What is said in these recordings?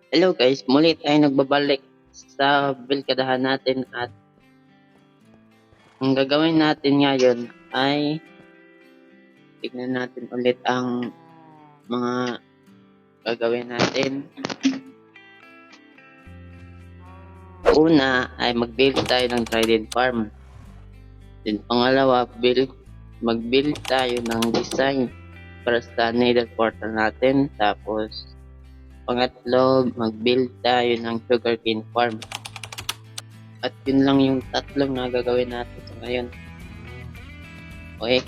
Hello guys, muli tayo nagbabalik sa bilkadahan natin at ang gagawin natin ngayon ay tignan natin ulit ang mga gagawin natin. Una ay mag-build tayo ng trident farm. Then pangalawa, mag-build tayo ng design para sa nether portal natin. Tapos pangatlo, mag-build tayo ng sugarcane farm. At yun lang yung tatlong na gagawin natin sa ngayon. Okay,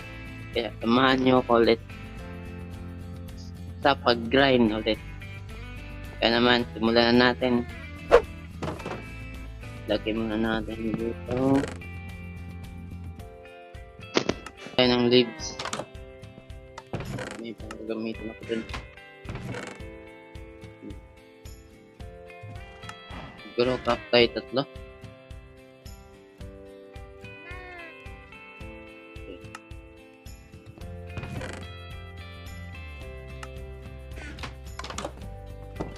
kaya samahan nyo ako ulit sa pag-grind ulit. Kaya naman, simulan na natin. Lagay muna natin dito tayo ng leaves. May pang-gamitin ako dun. Siguro craft tayo tatlo.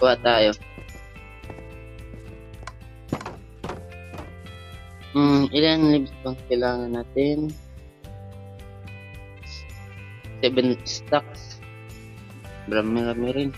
Kuha tayo. Ilan leaves bang kailangan natin? 7 stacks. Marami rin.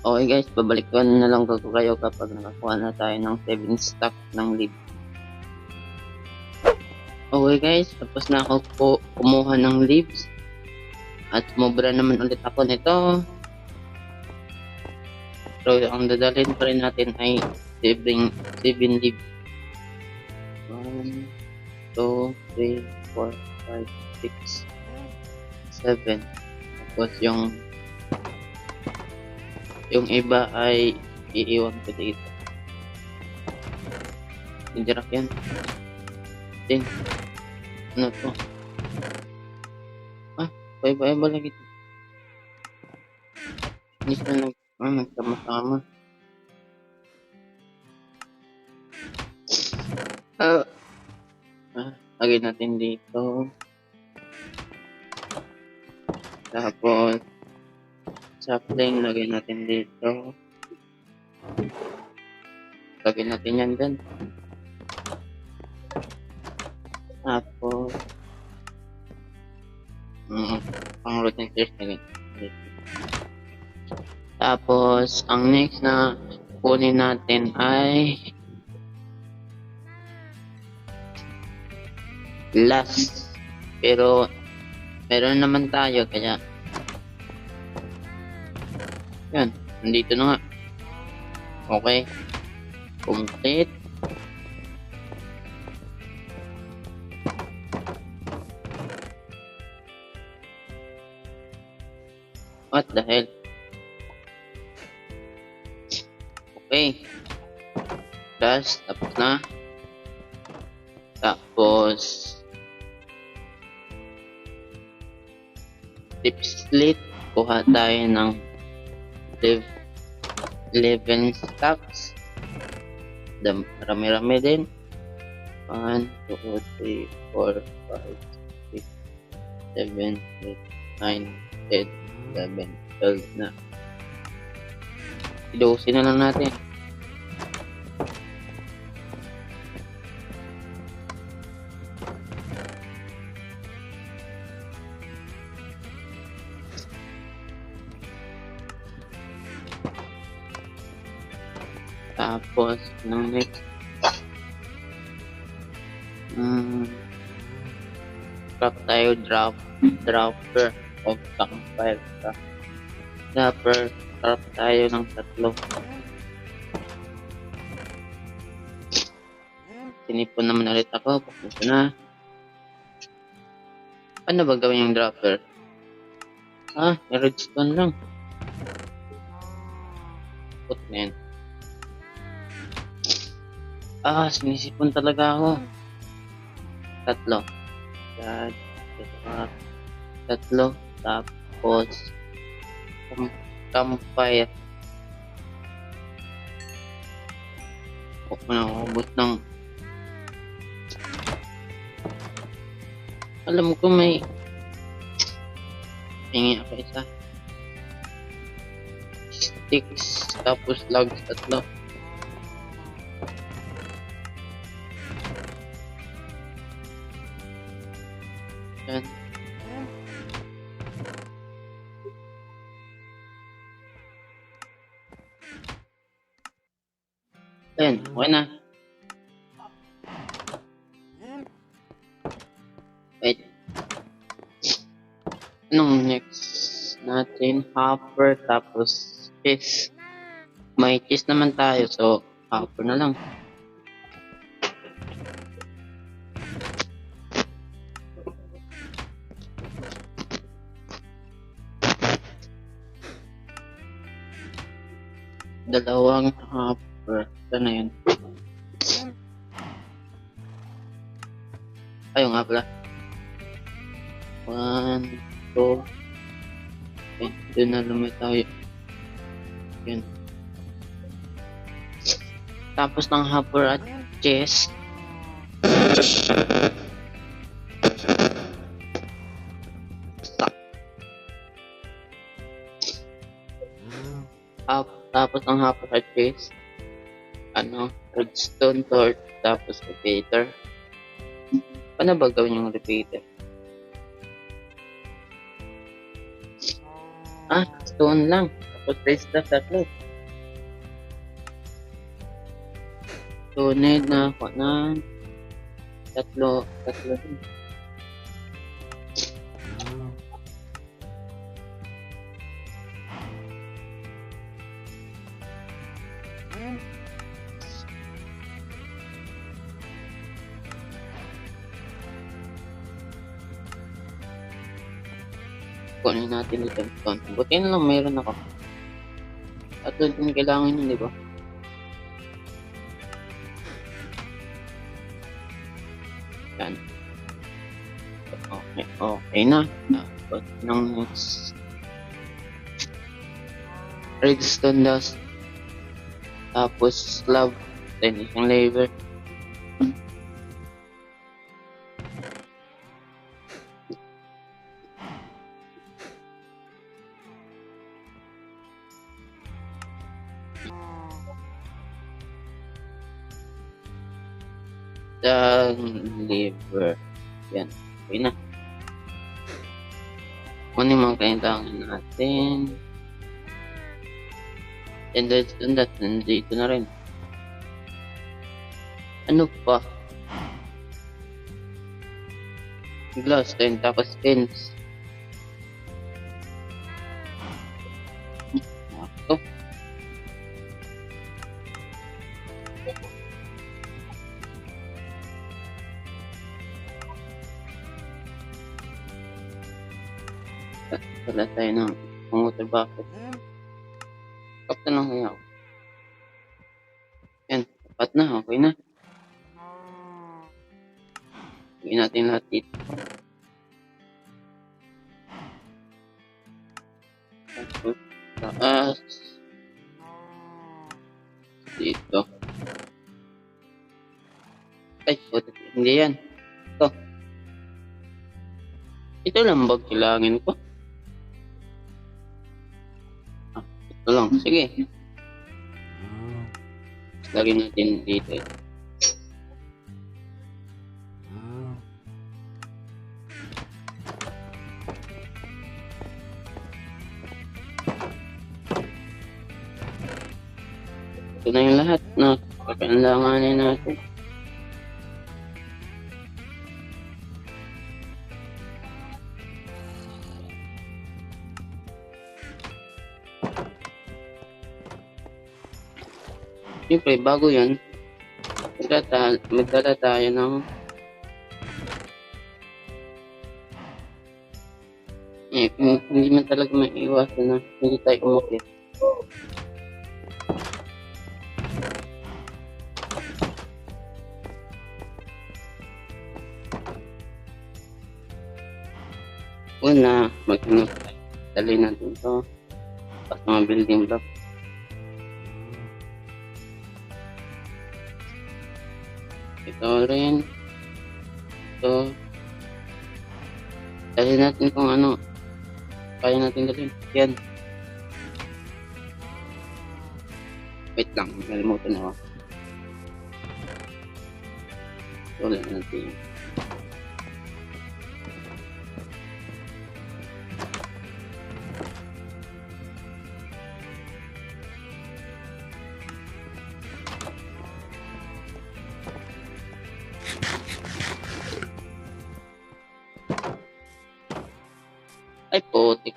Okay guys, babalik ko na lang ko kayo kapag nakakuha na tayo ng 7 stack ng lead. Okay guys, tapos na ako po kumuha ng leaves. At sumobra naman ulit ako nito. So ang dadalhin pa rin natin ay 7 leaves. 1, 2, 3, 4, 5, 6, 7. Tapos yung iba ay iiwan ko dito. Hindirap yan. Then, ano to? Iba lagi ito. Hindi siya nagtama-tama. Lagay natin dito. Tapos, sapling, lagay natin dito. Lagay natin yan dyan. Tapos, pang root and stairs lagay. Tapos, ang next na kunin natin ay last. Pero, meron naman tayo kaya yan, nandito na nga. Okay. Complete. What the hell? Okay. Last, tapos na. Tapos tip slit. Kuha tayo ng 11 stacks. Marami-rami din. 1, 2, 3, 4, 5, 6, 7, 8, 9, 10, 11, 12 na. Ilusin na lang natin. Tapos, ng next, craft tayo dropper of campfire. Dropper Sarap tayo ng tatlo. Sinipon naman ulit ako. Pasensya na. Ano ba gawin yung dropper? Redstone lang. Put na yan. Sinisipon talaga ako. Tatlo. Yan. Tatlo. Tapos campfire. Huwag mo na ubos ng... Alam ko may... Hingi ako isa. Sticks. Tapos logs tatlo. Yan. Ayan, okay na. Wait. Anong next natin? Hopper, tapos cheese. May cheese naman tayo, so hopper na lang. Dalawang hopper. Saan na yun? Ayun nga pala. 1, 2. Okay, doon na lumit tayo. Yun. Tapos ng hopper at chest. Tapos ng hopper at chest. Redstone torch. Tapos repeater. Paano ba gawin yung repeater? Stone lang. Tapos raise na tatlo. Stone na ako na tatlo din. Kunin natin ito. Buti na lang mayroon ako. At doon din kailangan yun, di ba? Yan. Okay na. Tapos ng next. Redstone dust. Tapos slab. Then isang lever. Liver. Yan. Okay na. Kunin mga kailangan natin. And that, nandito na rin. Ano pa? Glass, tapos pins. Ito. Wala tayo ng water bucket. Kapta lang kaya ako. Yan, tapat na, okay na. Gawin natin lahat dito. Taas. Dito. Ay, hindi yan. Ito lang ba kailangan ko? Ito lang. Sige. Lagyan natin dito. Ito na yung lahat na kakailanganin natin. Siyempre, bago yan, magdala tayo ng hindi man talaga maiiwasan na hindi tayo umakit. Una, dali natin to pas mga building block. Ito rin. Ito. Dali natin kung ano kaya natin dalhin. Yan. Wait lang, nalimutan ako. Ulit natin. Ay, putik.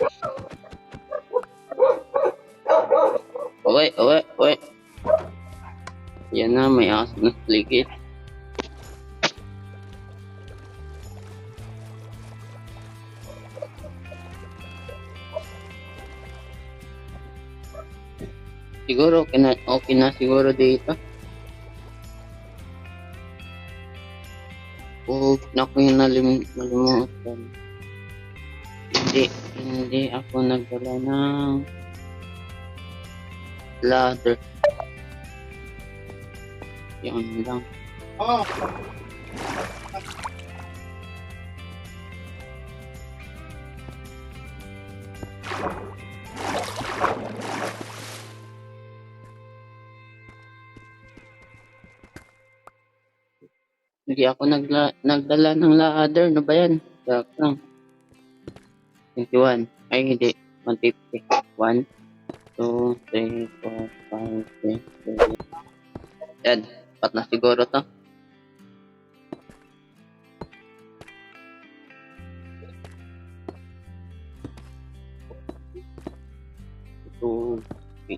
Uy. Yan na, may aso na ligit. Siguro, okay na siguro dito. Oh, naku yung nalimutan. Hindi ako nagdala ng ladder. Yan lang. Hindi ako nagdala ng ladder. Ano ba yan? Sak lang. 21. Ay, hindi. 150. 1, 2, 3, 4, 5, 6, 7. Yan. Pat na siguro to. Ito. Okay.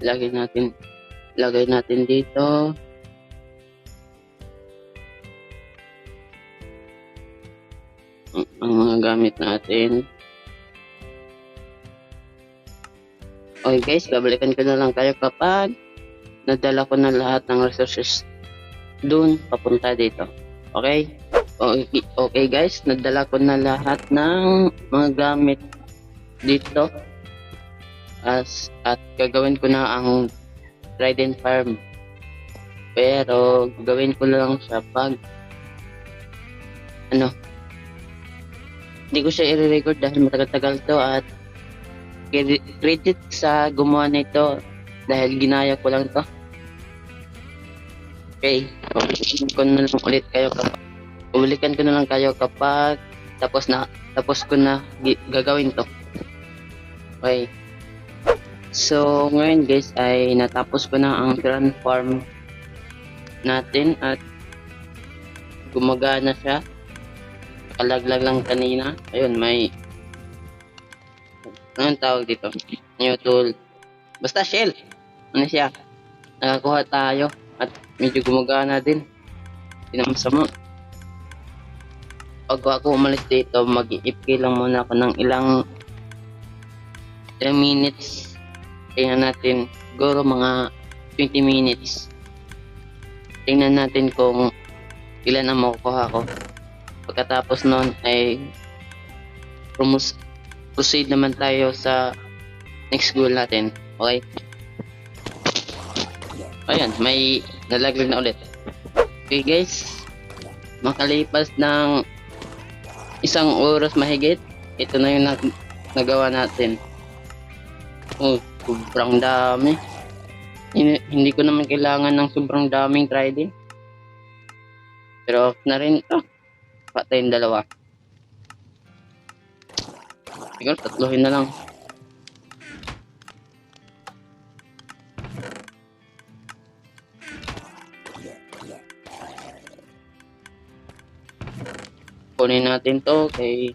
Lagay natin dito. Ang mga gamit natin. Okay guys, babalikan ko na lang kayo kapag nadala ko na lahat ng resources dun papunta dito. Okay? Okay guys, nadala ko na lahat ng mga gamit dito. At gagawin ko na ang Trident Farm. Pero gagawin ko lang siya pag hindi ko siya i-record dahil matagal-tagal to at credit sa gumawa nito dahil ginaya ko lang to. Okay, ulikan ko na lang kayo kapag tapos ko na gagawin to. Okay. So, ngayon guys ay natapos ko na ang Grand Farm natin at gumagana siya. Nakalaglag lang kanina. Ayun, may anong tawag dito? New tool. Basta shell. Ano siya? Nakakuha tayo at medyo gumagana din. Hindi naman sama. Pag ako umalis dito, mag-i-FK lang muna ako ng ilang minutes. Tingnan natin, siguro mga 20 minutes. Tingnan natin kung ilan ang makukuha ko. Pagkatapos nun ay proceed naman tayo sa next goal natin. Okay? Ayan, may nalaglag na ulit. Okay guys, makalipas ng 1 oras mahigit, ito na yung nagawa natin. Oh, sobrang dami. Hindi ko naman kailangan ng sobrang daming trident. Pero off na rin ito. Patayin dalawa. Siguro tatluhin na lang. Kunin natin to kay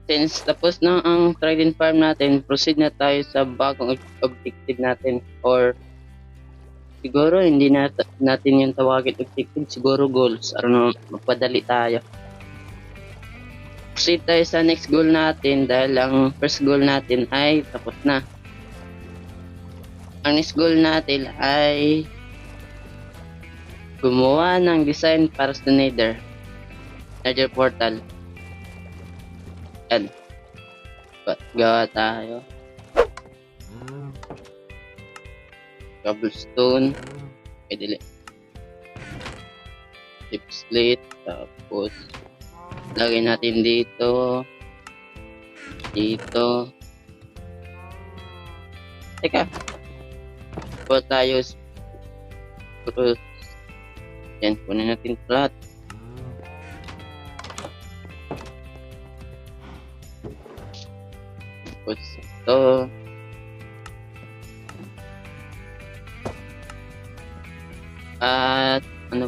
since tapos na ang trident farm natin, proceed na tayo sa bagong objective natin, or siguro hindi natin yung tawagin objective, siguro goals, ano, magpadali tayo. Proceed tayo sa next goal natin dahil ang first goal natin ay tapos na. Ang next goal natin ay gumawa ng design para sa Nether portal. Yan. Gawa tayo. Cobblestone. Okay, dili. Chip slate. Tapos, lagay natin dito. Dito. Teka. Kuha tayo. Spruce. Yan, kunin natin flat. Tapos ito. At ano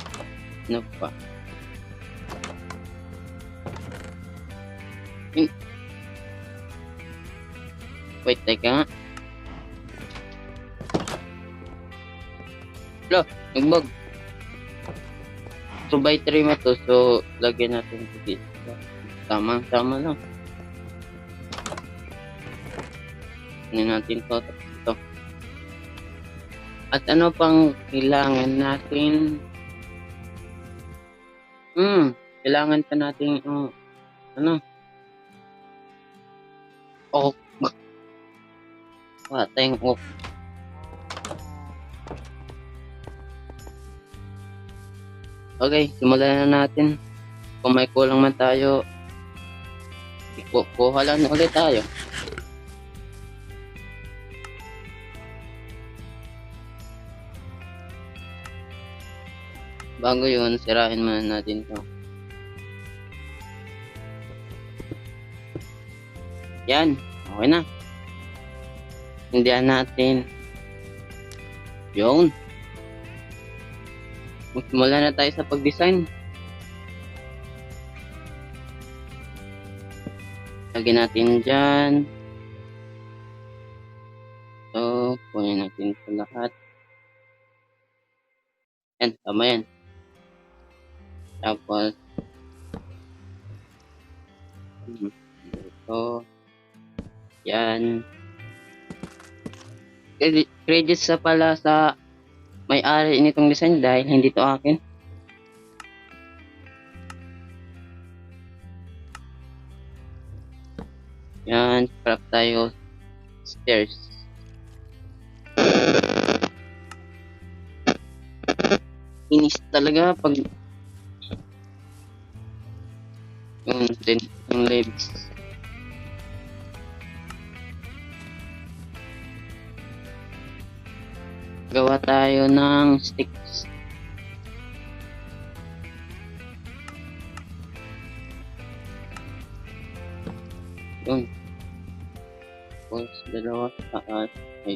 pa? Wait, teka nga. Lo, nagbag. So by 3 mo to, so lagyan natin ito dito. Tama lang. Ano natin to, tapos ito. At ano pang kailangan natin? Kailangan pa natin ano? Oak. Tayong oak. Okay, simulan na natin. Kung may kulang man tayo, kuha lang ulit tayo. Bago yun, sirain muna natin to. Yan, okay na. Hindihan natin. Yun. Magsimula na tayo sa pag-design. Lagyan natin dyan. So, kunin natin ito lahat. Yan, tama yan. Tapos, ito. Yan. Credits sa pala sa may-ari nitong design dahil hindi to akin. Yan, craft tayo stairs. Inis talaga pag yung legs. Gawa tayo ng sticks. Yun. Tapos dalawa sa taas. Ay.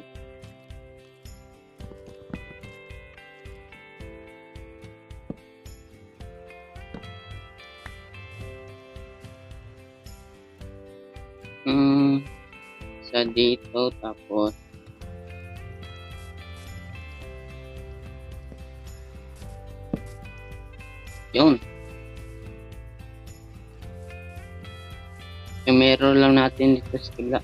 Sa dito, tapos yun. Yung meron lang natin dito sa kabila.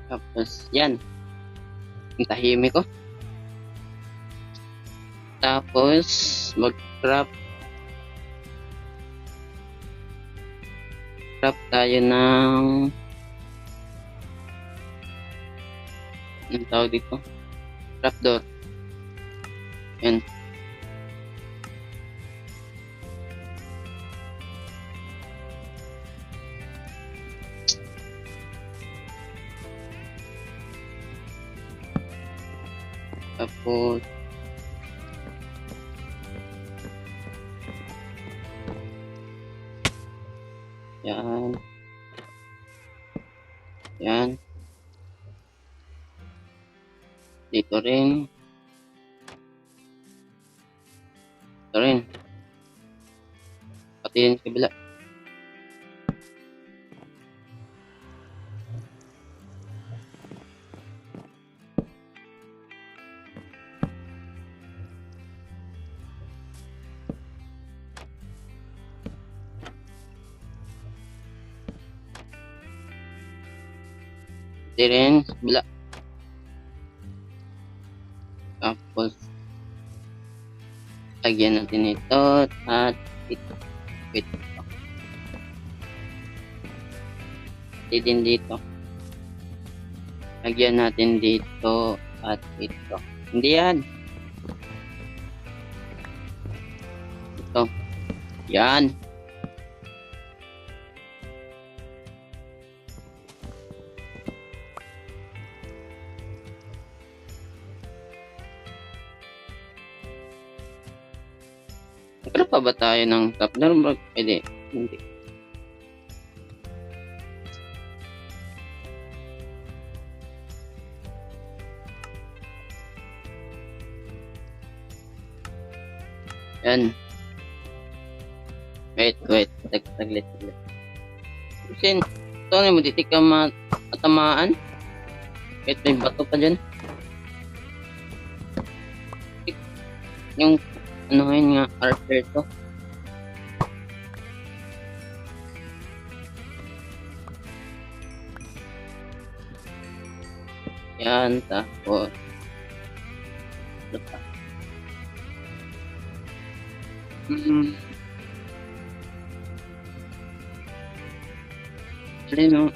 Tapos, yan. Ang tahimik ko. Tapos, mag-craft tayo ng ang tawag dito? Trapdoor. Yan. Tapos, yan. Yan. Dito rin. Dito rin. Pati yun sa kabila. Pati rin sa kabila. Tapos, lagyan natin ito at ito. Wait. Pati din dito. Lagyan natin dito at ito. Hindi yan. Ito. Yan. Pero pa ba tayo ng top normal? Pwede. Hindi. Yan. Wait. Taglit. Kasi, ito na mo, ditik ka matamaan. Kahit may bato pa dyan. Yung, ano ngayon nga, archer to. Yan, tapos, ano pa?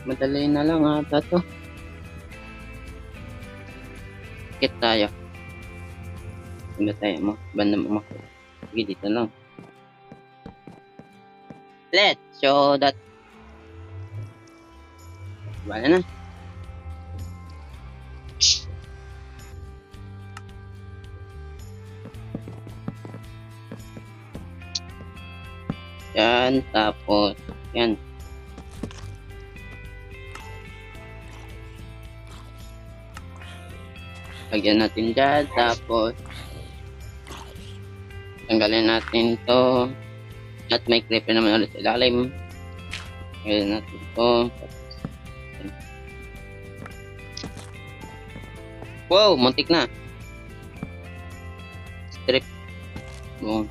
Madali na lang ata to. Kit tayo. Hindi tayo mo. Banda mo. Sige, dito lang. Let's show that. Bala na. Yan, tapos, yan. Lagyan natin dyan, tapos, tanggalin natin to. At may creeper naman ulit sa ilalim. Tanggalin natin to. Wow, muntik na. Strip. Boom.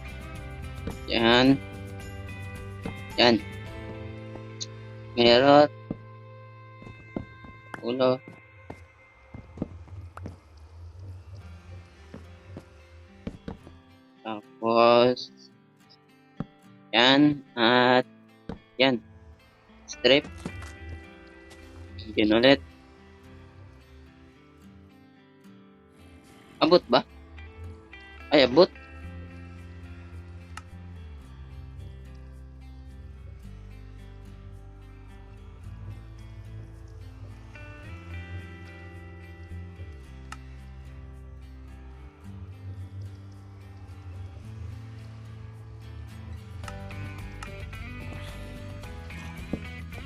Yan. Yan. Meron. Ulo. Tapos, yan. At, yan. Strip. Yan ulit. Abot ba? Ay, abot.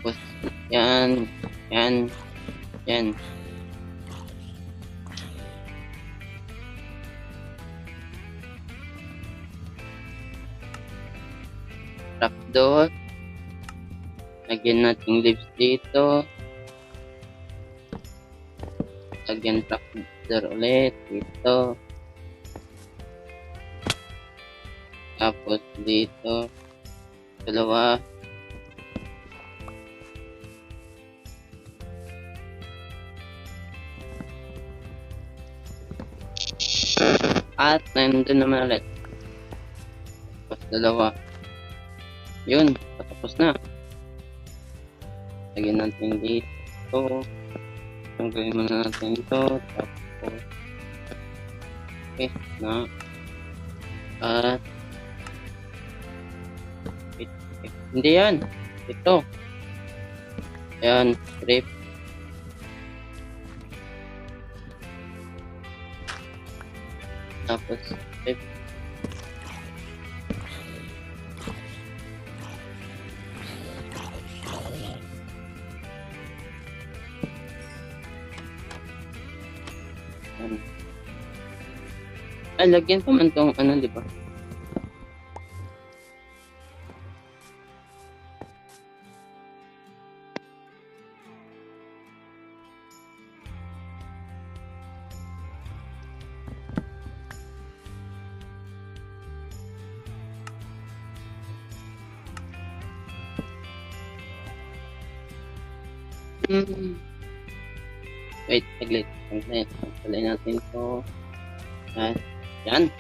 Tapos, yan. Trapdoor. Lagyan natin leaves dito. Lagyan trapdoor ulit dito. Tapos dito. Dalawa. At nandun naman ulit. Tapos dalawa. Yun, patapos na. Lagyan natin dito. Tanggalin muna natin ito. Tapos, okay, na. At, hindi yan. Ito. Ayan, strip. Tapos, strip. Ay, lagyan pa man tong ano, di ba? Wait, saglit. Tanggalin natin ito. Yan.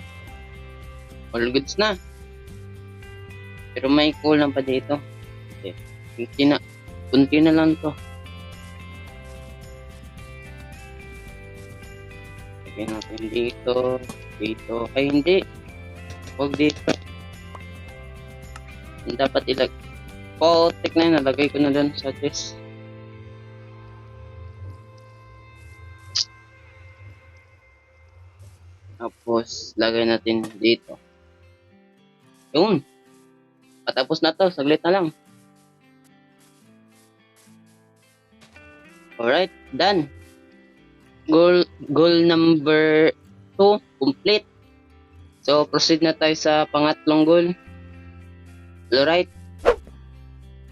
All goods na. Pero may kulang pa dito. Okay. Kunti na lang to. Lagyan natin dito. Dito. Ay, hindi. Huwag dito. Dapat Potek na yun. Nalagay ko na doon sa chest. Tapos, lagay natin dito. Yun. Patapos na to. Saglit na lang. Alright. Done. Goal number 2. Complete. So, proceed na tayo sa pangatlong goal. Alright.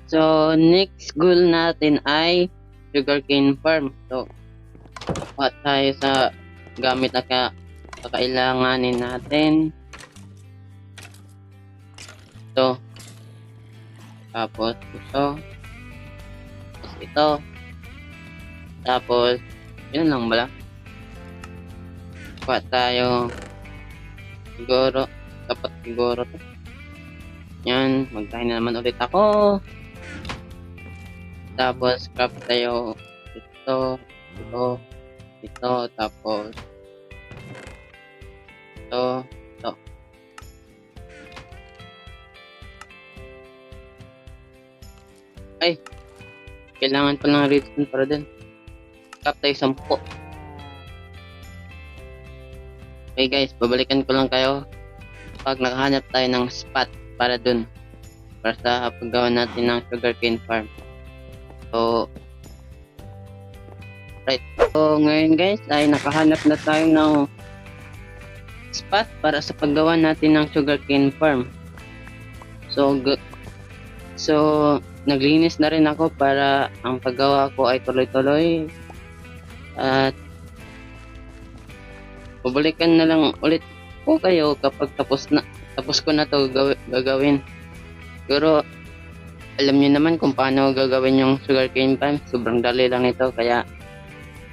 So, next goal natin ay sugarcane farm. So, tayo sa gamit na kakailanganin natin. Ito. Tapos ito. Tapos ito. Tapos, yun lang bala. Kuha tayo. Siguro. Dapat siguro to. Yan. Magkain na naman ulit ako. Tapos, craft tayo. Ito. Ito. Ito. Tapos, ito. Ay, kailangan pa ng redstone para din. Craft tayo 10. Okay guys, babalikan ko lang kayo pag nakahanap tayo ng spot para dun. Para sa paggawa natin ng sugarcane farm. So, right. So, ngayon guys, ay nakahanap na tayo ng spot para sa paggawa natin ng sugarcane farm. So, naglinis na rin ako para ang paggawa ko ay tuloy-tuloy. At babalikan na lang ulit ko kayo kapag tapos ko na to gagawin. Pero alam niyo naman kung paano gagawin yung sugarcane farm. Sobrang dali lang ito, kaya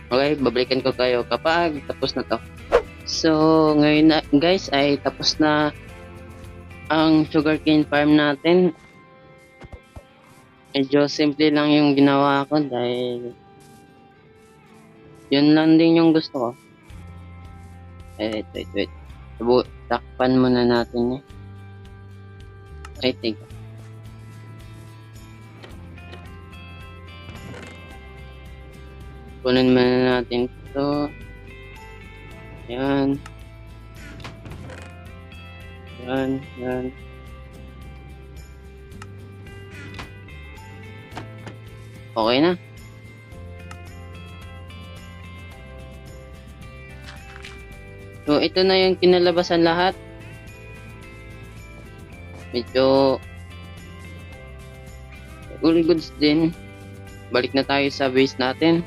okay, babalikan ko kayo kapag tapos na to. So ngayon na guys ay tapos na ang sugarcane farm natin. Medyo simple lang yung ginawa ko dahil yun lang din yung gusto ko. Wait. Takpan muna natin eh. I think. Kunin muna natin ito. Yan. Okay na. So, ito na yung kinalabasan lahat. Medyo all goods din. Balik na tayo sa base natin.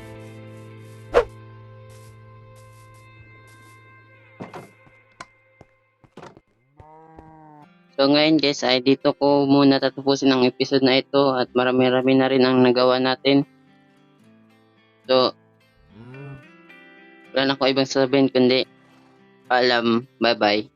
So ngayon guys ay dito ko muna tatapusin ang episode na ito at marami-rami na rin ang nagawa natin. So wala na ko ibang sabihin kundi Paalam. Bye-bye.